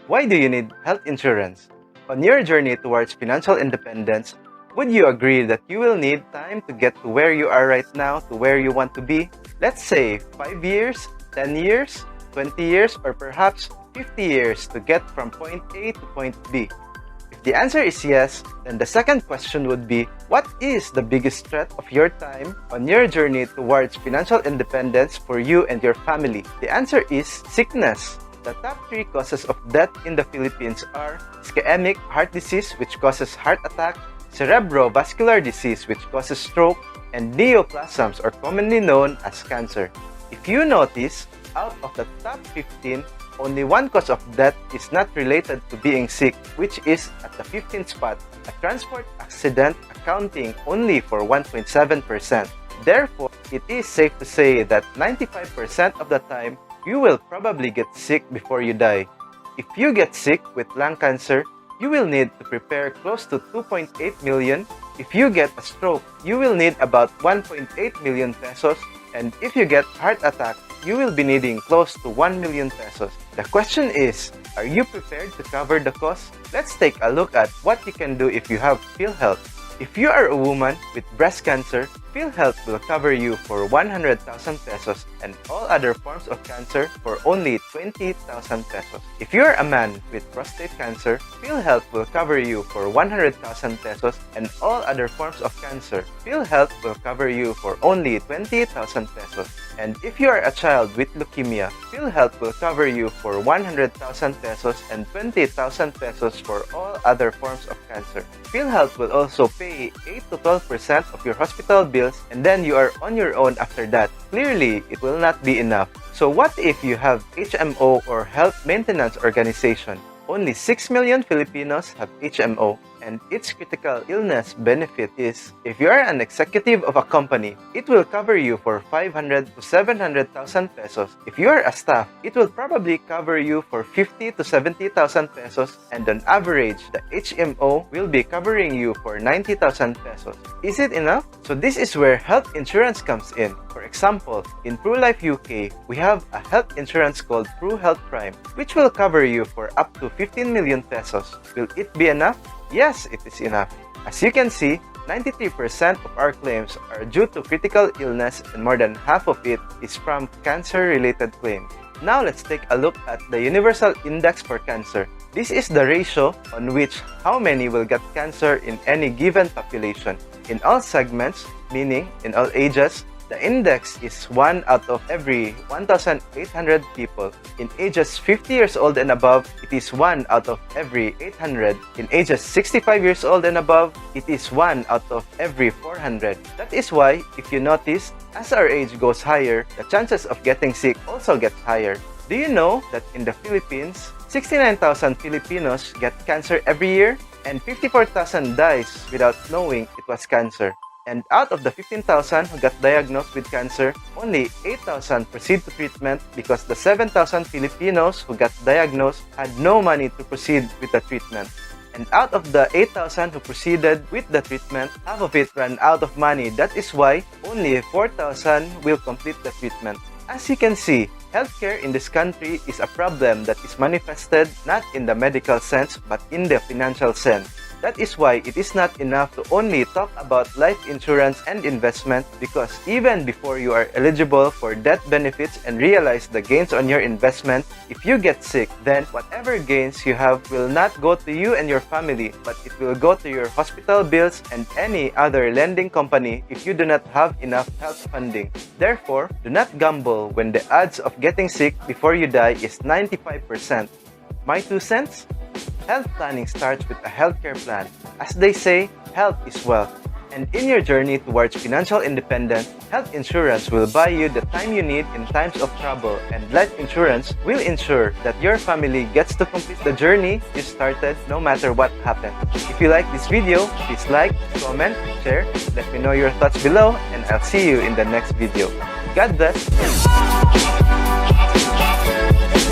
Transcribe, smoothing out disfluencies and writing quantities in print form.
Why do you need health insurance? On your journey towards financial independence, would you agree that you will need time to get to where you are right now to where you want to be? Let's say 5 years, 10 years, 20 years, or perhaps 50 years to get from point A to point B. If the answer is yes, then the second question would be, what is the biggest threat of your time on your journey towards financial independence for you and your family? The answer is sickness. The top 3 causes of death in the Philippines are ischemic heart disease, which causes heart attack, cerebrovascular disease, which causes stroke, and neoplasms, or commonly known as cancer. If you notice, out of the top 15, only one cause of death is not related to being sick, which is at the 15th spot, a transport accident, accounting only for 1.7%. Therefore, it is safe to say that 95% of the time, you will probably get sick before you die. If you get sick with lung cancer, you will need to prepare close to 2.8 million. If you get a stroke, you will need about 1.8 million pesos. And if you get heart attack, you will be needing close to 1 million pesos. The question is, are you prepared to cover the cost? Let's take a look at what you can do if you have PhilHealth. If you are a woman with breast cancer, PhilHealth will cover you for 100,000 pesos and all other forms of cancer for only 20,000 pesos. If you are a man with prostate cancer, PhilHealth will cover you for 100,000 pesos and all other forms of cancer. PhilHealth will cover you for only 20,000 pesos. And if you are a child with leukemia, PhilHealth will cover you for 100,000 pesos and 20,000 pesos for all other forms of cancer. PhilHealth will also pay 8 to 12% of your hospital bills, and then you are on your own after that. Clearly, it will not be enough. So what if you have HMO or Health Maintenance Organization? Only 6 million Filipinos have HMO, and its critical illness benefit is, if you are an executive of a company, it will cover you for 500 to 700,000 pesos. If you are a staff, it will probably cover you for 50 to 70,000 pesos, and on average, the HMO will be covering you for 90,000 pesos. Is it enough? So this is where health insurance comes in. For example, in PruLife UK, we have a health insurance called PruHealth Prime, which will cover you for up to 15 million pesos. Will it be enough? Yes, it is enough. As you can see, 93% of our claims are due to critical illness and more than half of it is from cancer-related claims. Now let's take a look at the Universal Index for Cancer. This is the ratio on which how many will get cancer in any given population. In all segments, meaning in all ages, the index is 1 out of every 1,800 people. In ages 50 years old and above, it is 1 out of every 800. In ages 65 years old and above, it is 1 out of every 400. That is why, if you notice, as our age goes higher, the chances of getting sick also get higher. Do you know that in the Philippines, 69,000 Filipinos get cancer every year, and 54,000 dies without knowing it was cancer? And out of the 15,000 who got diagnosed with cancer, only 8,000 proceed to treatment because the 7,000 Filipinos who got diagnosed had no money to proceed with the treatment. And out of the 8,000 who proceeded with the treatment, half of it ran out of money. That is why only 4,000 will complete the treatment. As you can see, healthcare in this country is a problem that is manifested not in the medical sense but in the financial sense. That is why it is not enough to only talk about life insurance and investment, because even before you are eligible for death benefits and realize the gains on your investment, if you get sick, then whatever gains you have will not go to you and your family, but it will go to your hospital bills and any other lending company if you do not have enough health funding. Therefore, do not gamble when the odds of getting sick before you die is 95%. My 2 cents? Health planning starts with a healthcare plan. As they say, health is wealth. And in your journey towards financial independence, health insurance will buy you the time you need in times of trouble, and life insurance will ensure that your family gets to complete the journey you started no matter what happens. If you like this video, please like, comment, share, let me know your thoughts below, and I'll see you in the next video. God bless!